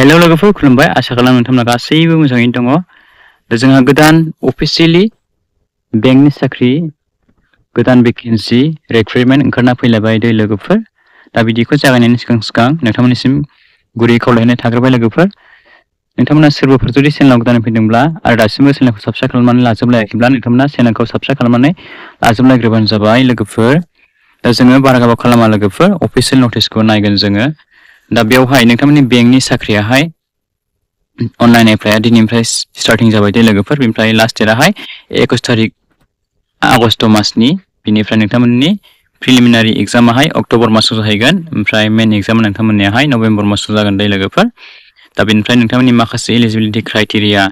hello लोगोफोर खुलुमबाय आशा खालामो नोंथांमोना गासैबो मोजाङैनो दङ दा जोंहा गोदान अफिशियली बेंकनि साख्रि गोदान भेकेन्सि रिक्रुटमेन्ट ओंखारना फैलायबाय दै लोगोफोर दा बिदिखौ जागायनायनि सिगां नोंथांमोननिसिम गुरै खावलायनाय थाग्रोबाय लोगोफोर नोंथांमोना सोरबाफोर जुदि चेनेलाव गोदान फैदोंब्ला आरो दासिमबो चेनेलखौ साबस्क्राइब खालामनानै लाजोबलायाखैब्ला नोंथांमोना चेनेलखौ साबस्क्राइब खालामनानै लाजोबलायग्रोबानो जाबाय लोगोफोर दा जोङो बारा गोबाव खालामा लोगोफोर अफिशियेल नटिसखौ नायगोन जोङो दा बेवहाय नोंथांमोननि बेंकनि साख्रियाहाय अनलाइन एप्लाइआ दिनैनिफ्राय स्टार्टिं जाबाय दे लोगोफोर बेनिफ्राय लास्ट डेटआहाय 21 तारिख आगस्ट मासनि बिनिफ्राय नोंथांमोननि प्रिलिमिनारि एग्जामाहाय अक्ट'बर मासाव जाहैगोन ओमफ्राय मेन एग्जामा नोंथांमोननियाहाय नभेम्बर मासाव जागोन दे लोगोफोर दा बेनिफ्राय नोंथांमोननि माखासे एलिजिबिलिटि क्राइटेरिया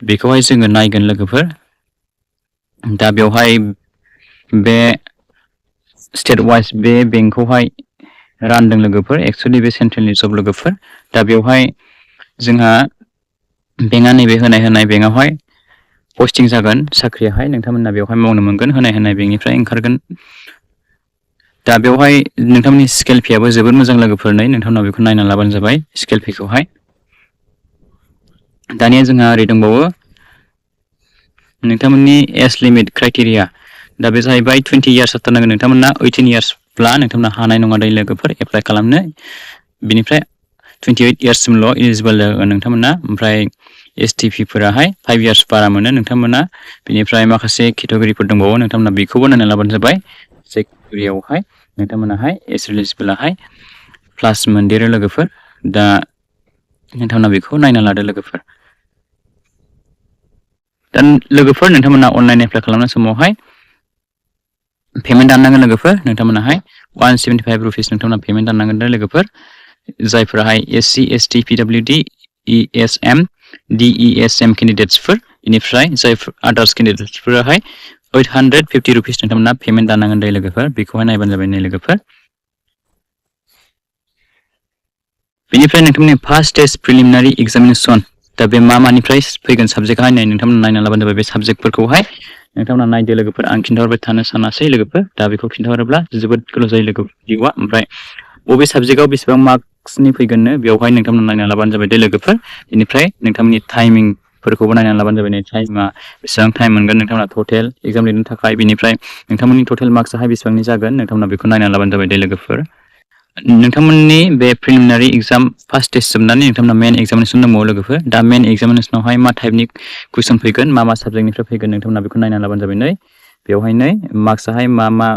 बेखौहाय जोङो नायगोन लोगोफोर दा बेवहाय बे स्टेट वाइज बे बेंकखौहाय रानदों लोगोफोर एक्चुअली बे सेन्ट्रेलनि जब लोगोफोर दा बेवहाय जोंहा बेंकआ नैबे होनाय बेंकआवहाय पस्टिं जागोन साख्रियाहाय नोंथांमोना बेवहाय मावनो मोनगोन होनाय बेंकनिफ्राय ओंखारगोन दा बेवहाय नोंथांमोननि स्केल फीआबो जोबोद मोजां लोगोफोर नै नोंथांमोना बेखौ नायना लाबानो जाबाय स्केल फीखौहाय दानिया जोंहा ओरै दंबावो नोंथांमोननि एज लिमिट क्राइटेरिया दा बे जाहैबाय 20 इयार्स जाथारनांगोन नोंथांमोना 18 इयार्सब्ला नोंथांमोना हानाय नङा दै लोगोफोर एप्लाइ खालामनो बिनिफ्राय 28 इयार्ससिमल' एलिजिबल जागोन नोंथांमोना ओमफ्राय STP फोराहाय 5 इयार्स बारा मोनो नोंथांमोना बिनिफ्राय माखासे केटेगरिफोर दंबावो नोंथांमोना बेखौबो नायना लाबानो जाबाय जाय केटेगरियावहाय नोंथांमोनाहाय एज एलिजिबलाहाय प्लास मोनदेरो लोगोफोर दा नोंथांमोना बेखौ नायना लादो लोगोफोर दा लोगोफोर नोंथांमोना अनलाइन एप्लाइ खालामनाय समावहाय पेमेन्ट दाननांगोन लोगोफोर नोंथांमोनाहाय 175 रुपिस नोंथांमोना पेमेन्ट दाननांगोन दा लोगोफोर जायफोराहाय SC ST PWD ESM DESM केन्डिडेट्सफोर बेनिफ्राय जायफोर आदार्स केन्डिडेट्सफोराहाय 850 रुपिस नोंथांमोना पेमेन्ट दाननांगोन दे लोगोफोर बेखौहाय नायबानो जाबाय नै लोगोफोर बेनिफ्राय नोंथांमोननि फार्स्ट स्टेज प्रिलिमिनारि एग्जामिनेसन दा बे मानिफ्राय फैगोन साबजेक्टआहाय नै नोंथांमोना नायना लाबानो जाबाय बे साबजेक्टफोरखौहाय नोंथांमोना नायदो लोगोफोर आं खिन्थाहरबाय थानो सानासै लोगोफोर दा बेखौ खिन्थाहरोब्ला जोबोद गोलाव जायो लोगो भिडिअआ ओमफ्राय बबे साबजेक्टआव बेसेबां मार्क्सनि फैगोननो बेवहाय नोंथांमोना नायना लाबानो जाबाय दे लोगोफोर बेनिफ्राय नोंथांमोननि टाइमिंफोरखौबो नायना लाबानो जाबाय नै टाइमा बेसेबां टाइम मोनगोन नोंथांमोना टटेल एग्जाम लिरनो थाखाय बेनिफ्राय नोंथांमोननि टटेल मार्क्सआहाय बेसेबांनि जागोन नोंथांमोना बेखौ नायना लाबानो जाबाय दे लोगोफोर नोंथांमोननि बे प्रिलिमिनारि एग्जाम फार्स्ट टेस्ट जोबनानै नोंथांमोना मेन एग्जामिनेसन दंबावो लोगोफोर दा मेन एग्जामिनेसनावहाय मा टाइपनि कुइसन फैगोन मा साबजेक्टनिफ्राय फैगोन नोंथांमोना बेखौ नायना लाबानो जाबाय नै बेवहाय नै मार्क्सआहाय मा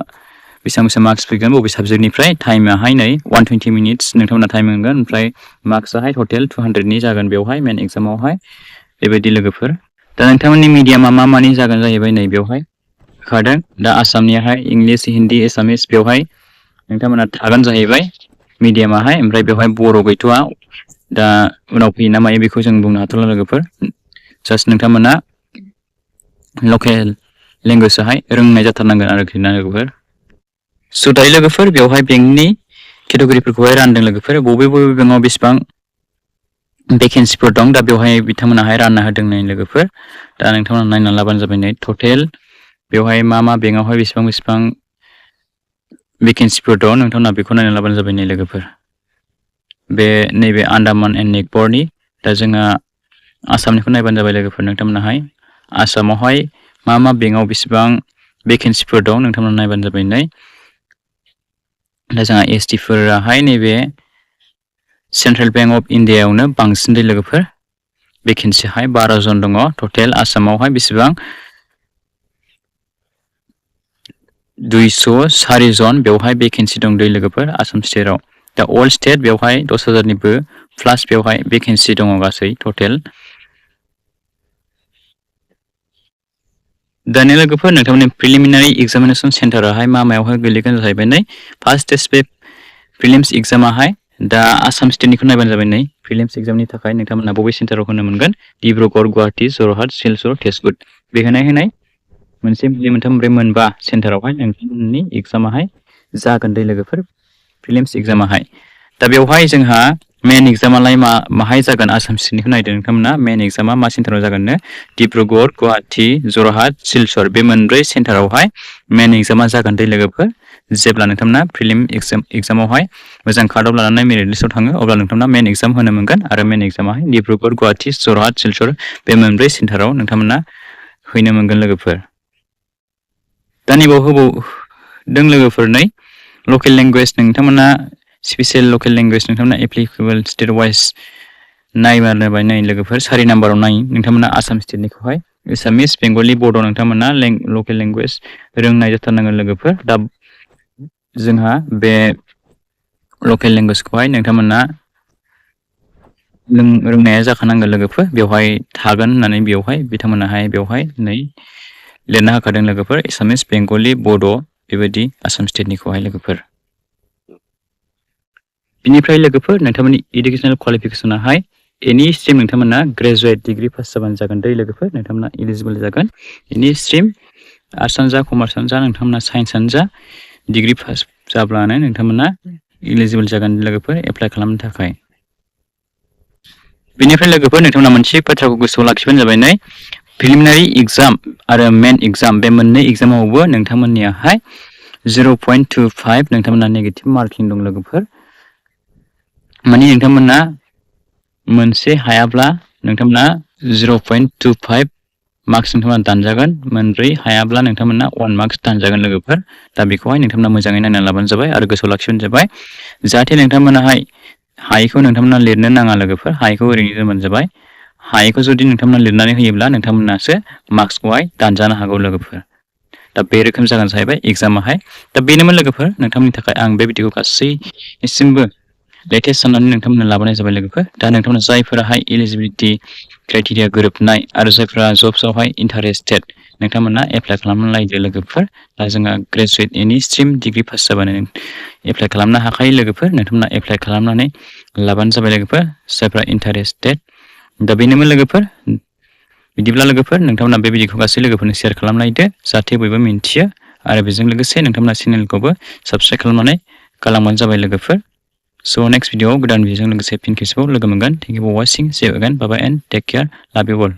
बेसेबां मार्क्स फैगोन बबे साबजेक्टनिफ्राय टाइमाहाय नै 120 मिनिट्स नोंथांमोना टाइम मोनगोन ओमफ्राय मार्क्सआहाय टटेल 200नि जागोन बेवहाय मेन एग्जामावहाय बेबायदि लोगोफोर दा नोंथांमोननि मिडियामा मानि जागोन जाहैबाय नै बेवहाय होखादों दा आसामनियाहाय इंलिश हिन्दी एसामिस बेवहाय नोंथांमोना थागोन जाहैबाय मिडियामाहाय ओमफ्राय बेवहाय बर' गैथ'आ दा उनाव फैयो ना मायो बेखौ जों बुंनो हाथ'ला लोगोफोर जास्ट नोंथांमोना लकेल लेंगुवेजआहाय रोंनाय जाथारनांगोन आरोखि ना लोगोफोर स' दायो लोगोफोर बेवहाय बेंकनि केटेगरिफोरखौहाय रानदों लोगोफोर बबे बेंकआव बेसेबां भेकेन्सिफोर दं दा बेवहाय बिथांमोनाहाय रानना होदों नै लोगोफोर दा नोंथांमोना नायना लाबानो जाबाय नै टटेल बेवहाय मा बेंकआवहाय बेसेबां भेकेन्सिफोर दं नोंथांमोना बेखौ नायना लाबानो जाबाय नै लोगोफोर बे नैबे आन्दामान एन्ड निकबारनि दा जोंहा आसामनिखौ नायबानो जाबाय लोगोफोर नोंथांमोनाहाय आसामावहाय मा बेंकआव बेसेबां भेकेन्सिफोर दं नोंथांमोना नायबानो जाबाय नै दा जोंहा ST फोराहाय नैबे सेन्ट्रेल बेंक अफ इन्डियायावनो बांसिन दै लोगोफोर भेकेन्सिहाय 12 जन दङ टटेल आसामावहाय बेसेबां 204 जन बेवहाय भेकेन्सि दं दै लोगोफोर आसाम स्टेटआव दा अल स्टेट बेवहाय 10,000निबो प्लास बेवहाय भेकेन्सि दङ गासै टटेल दानिया लोगोफोर नोंथांमोननि प्रिलिमिनारि एग्जामिनेसन सेन्टाराहाय मायावहाय गोलैगोन जाहैबाय नै फार्स्ट टेस्ट बे प्रिलिम्स एग्जामाहाय दा आसाम स्टेटनिखौ नायबानो जाबाय नै प्रिलिम्स एग्जामनि थाखाय नोंथांमोना बबे सेन्टाराव होनो मोनगोन डिब्रुगड़ गुवाहाटी जरहाट सिलचर तेजपुर बे होनाय मोनसे मोनथाम मोनबा सेन्टारावहाय नोंथांमोननि एग्जामाहाय जागोन दै लोगोफोर प्रिलिम्स एग्जामाहाय दा बेवहाय जोंहा मेन एग्जामालाय माहाय जागोन आसाम स्टेटनिखौ नायदों नोंथांमोना मेन एग्जामा मा सेन्टाराव जागोननो डिब्रुगड़ गुवाहाटी जरहाट सिलचर बे मोनब्रै सेन्टारावहाय मेन एग्जामा जागोन दै लोगोफोर जेब्ला नोंथांमोना प्रिलिम एग्जामावहाय मोजां कार्डआव लानानै मेरिट लिस्टआव थाङो अब्ला नोंथांमोना मेन एग्जाम होनो मोनगोन आरो मेन एग्जामाहाय डिब्रुगड़ गुवाहाटी जरहाट सिलचर बे मोनब्रै सेन्टाराव नोंथांमोना हैनो मोनगोन लोगोफोर दा नैबाव होबावदों लोगोफोर नै लकेल लेंगुवेज नोंथांमोना स्पेसियेल लकेल लेंगुवेज नोंथांमोना एप्लिकेबल स्टेट वाइज नायबाय नै लोगोफोर 4 नाम्बाराव नाय नोंथांमोना आसाम स्टेटनिखौहाय एसामिस बेंगलि बड' नोंथांमोना लकेल लेंगुवेज रोंनाय जाथारनांगोन लोगोफोर दा जोंहा बे लकेल लेंगुवेजखौहाय नोंथांमोना रोंनाया जाखानांगोन लोगोफोर बेवहाय थागोन होननानै बिथांमोनाहाय बेवहाय नै लिरना होखादों लोगोफोर एसामिस बेंगलि बड' बेबायदि आसाम स्टेटनिखौहाय लोगोफोर बिनिफ्राय लोगोफोर नोंथांमोननि इडुकेसनेल क्वालिफिकेसनाहाय एनि स्ट्रिम नोंथांमोना ग्रेजुवेट डिग्री पास जाबानो जागोन दै लोगोफोर नोंथांमोना इलिजिबल जागोन एनि स्ट्रिम आर्ट्सआनो जा कमार्सआनो जा नोंथांमोना साइन्सआनो जा डिग्री पास जाब्लानो नोंथांमोना इलिजिबल जागोन लोगोफोर एप्लाइ खालामनो थाखाय बेनिफ्राय लोगोफोर नोंथांमोना मोनसे बाथ्राखौ गोसोआव लाखिबानो जाबाय नै प्रिलिमिनारि एग्जाम आरो मेन एग्जाम बे मोननै एग्जामावबो नोंथांमोननियाहाय 0.25 नोंथांमोना नेगेटिभ मार्किं दं लोगोफोर माने नोंथांमोना मोनसे हायाब्ला नोंथांमोना 0.25 मार्क्स नोंथांमोना दानजागोन मोनब्रै हायाब्ला नोंथांमोना 1 मार्क्स दानजागोन लोगोफोर दा बेखौहाय नोंथांमोना मोजाङै नायनानै लाबानो जाबाय आरो गोसोआव लाखिबानो जाबाय जाहाथे नोंथांमोनाहाय हायैखौ नोंथांमोना लिरनो नाङा लोगोफोर हायैखौ ओरैनो दोनबानो जाबाय हायैखौ जुदि नोंथांमोना लिरनानै होयोब्ला नोंथांमोनासो मार्क्सखौहाय दानजानो हागौ लोगोफोर दा बे रोखोम जागोन जाहैबाय एग्जामाहाय दा बेनोमोन लोगोफोर नोंथांमोननि थाखाय आं बे भिडिअखौ गासैनिसिमबो लेटेस्ट साननानै नोंथांमोननो लाबोनाय जाबाय लोगोफोर दा नोंथांमोना जायफोराहाय एलिजिबिलिटि क्राइटेरिया गोरोबनाय आरो जायफोरा जब्सआवहाय इन्टारेस्टेड नोंथांमोना एप्लाइ खालामनानै लायदो लोगोफोर दा जोंहा ग्रेजुवेट एनि स्ट्रिम डिग्री पास जाबानो एप्लाइ खालामनो हाखायो लोगोफोर नोंथांमोना एप्लाइ खालामनानै लाबानो जाबाय लोगोफोर जायफोरा इन्टारेस्टेड दा बेनोमोन लोगोफोर बिदिब्ला लोगोफोर नोंथांमोना बे भिडिअखौ गासै लोगोफोरनो शेयार खालामलायदो जाहाथे बयबो मिन्थियो आरो बेजों लोगोसे नोंथांमोना चेनेलखौबो साबस्क्राइब खालामनानै गालांबानो जाबाय लोगोफोर स' नेक्स्ट भिडिअआव गोदान भिडिअजों लोगोसे फिन खेबसेबाव लोगो मोनगोन thank you for watching see you again bye bye and take care love you all